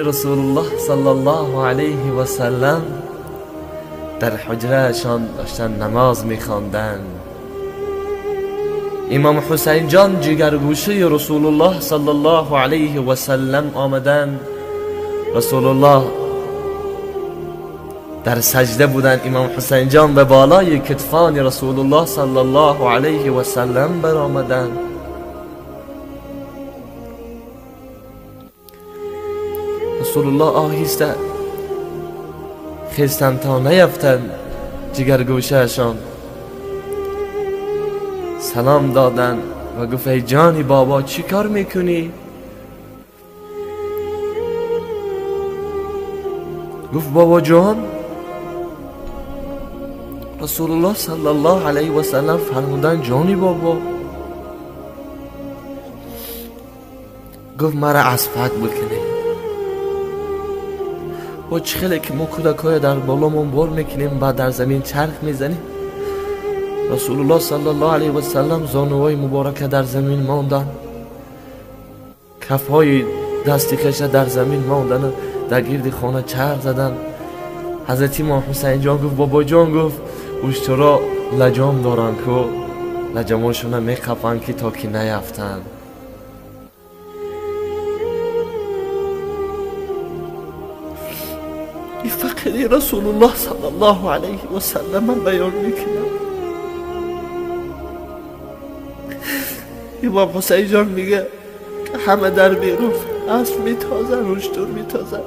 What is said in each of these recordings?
رسول الله صلی الله علیه و سلم در حجرهشان داشتن نماز میخواندن. امام حسین جان جگرگوشه رسول الله صلی الله علیه و سلم آمدن. رسول الله در سجده بودن، امام حسین جان به بالای کتفان رسول الله صلی الله علیه و سلم برآمدن. رسول الله آهسته خیستن تا نیفتن جگرگوشهشان، سلام دادن و گفت ای جانی بابا چی کار میکنی؟ گفت بابا جان. رسول الله صلی الله علیه و سلم فرمودن جانی بابا. گفت مرا اسبت بکنی و چخیلی که ما کودکای در بالامون بار میکنیم بعد در زمین چرخ میزنیم. رسول الله صلی الله علیه و سلم زانوهای مبارکه در زمین ماندن، کفهای دستی کشه در زمین ماندن، در گرد خانه چرخ زدن. حضرت امام حسین جان گفت بابا جان، گفت اشترا لجام دارن که لجاماشون میخفن که تا که نیفتن. این فقیری رسول الله صلی الله علیه و سلم من بیان میکنم. امام حسین جان میگه که همه در بیرون اسب میتازن، اشتر میتازن،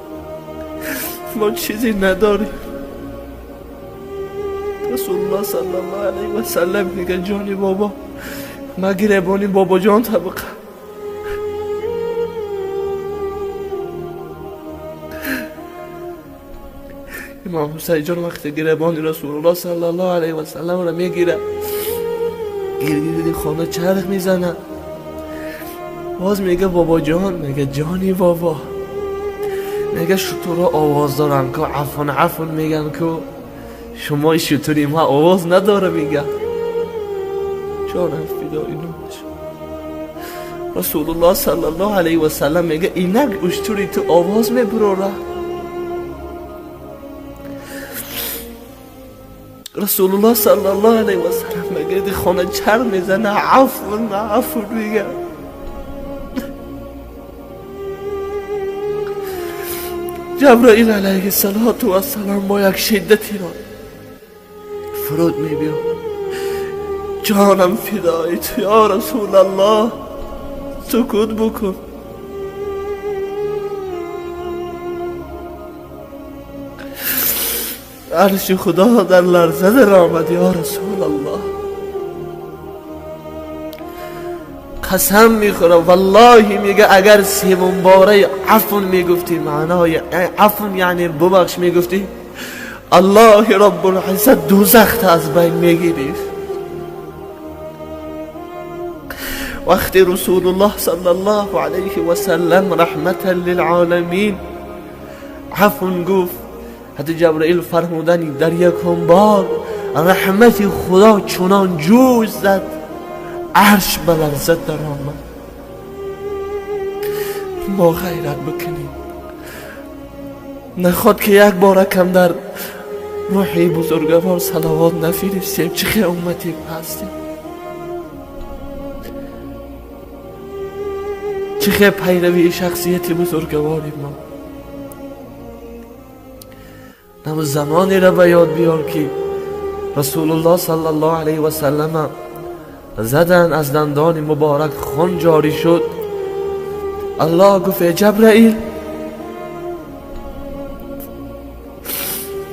ما چیزی نداریم. رسول الله صلی الله علیه و سلم میگه جانی بابا ما گریبانی بابا جان طبقه. امام حسین جان وقتی گریبانی رسول الله صلی الله علیه و سلم رو میگیره، گیردی خانه چرخ میزنه، باز میگه بابا جان، میگه جانی بابا. میگه شطورا آواز دارن که عفون عفون میگن که شما شطوری ما آواز نداره. میگه جانم فدای نامش. رسول الله صلی الله علیه و سلم میگه اینک اشتری تو آواز میبروره. رسول الله صلی الله علیه و سلم میگه دی خانه چرخ میزنه، عفون عفون میگه. جبرائیل علیه السلام با یک شدتی را فرود میبید. جانم فدای تو یا رسول الله، سکوت بکن. عرش خدا در لرزه در آمد یا رسول الله. قسم میخورم والله، میگه اگر سیمون باره عفون میگفتی، معنای عفون یعنی ببخش میگفتی، الله رب العزت دوزخت از بین میگیری. وقتی رسول الله صلی الله علیه و سلم رحمتا للعالمین عفون گفت، حتی جبرائیل فرمودن در یکم بار رحمت خدا چنان جوش زد عرش بلرزد در آمد. ما غیرت بکنیم، نخواد که یک بار کم در روحی بزرگوار صلوات نفرستیم. چه خیلی امتی هستیم، چه خیلی پیروی شخصیت بزرگواریم ما. نمو زمانی را به یاد بیار که رسول الله صلی الله علیه و سلم زدن، از دندان مبارک خون جاری شد. الله گفت جبرائیل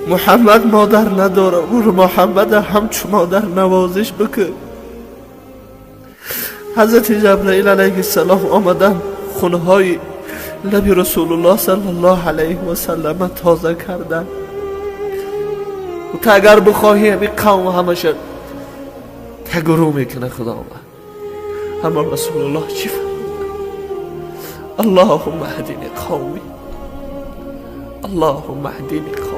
محمد مادر نداره، او محمد همچون مادر نوازش بکن. حضرت جبرائیل علیه السلام آمدن خونهای لب رسول الله صلی الله علیه و سلم تازه کردن. و تا اگر بخواهی همین قوم همشه تگرو میکنه خدا. اما رسول الله چی فرمود؟ اللهم اهدنی قومی، اللهم اهدنی قومی.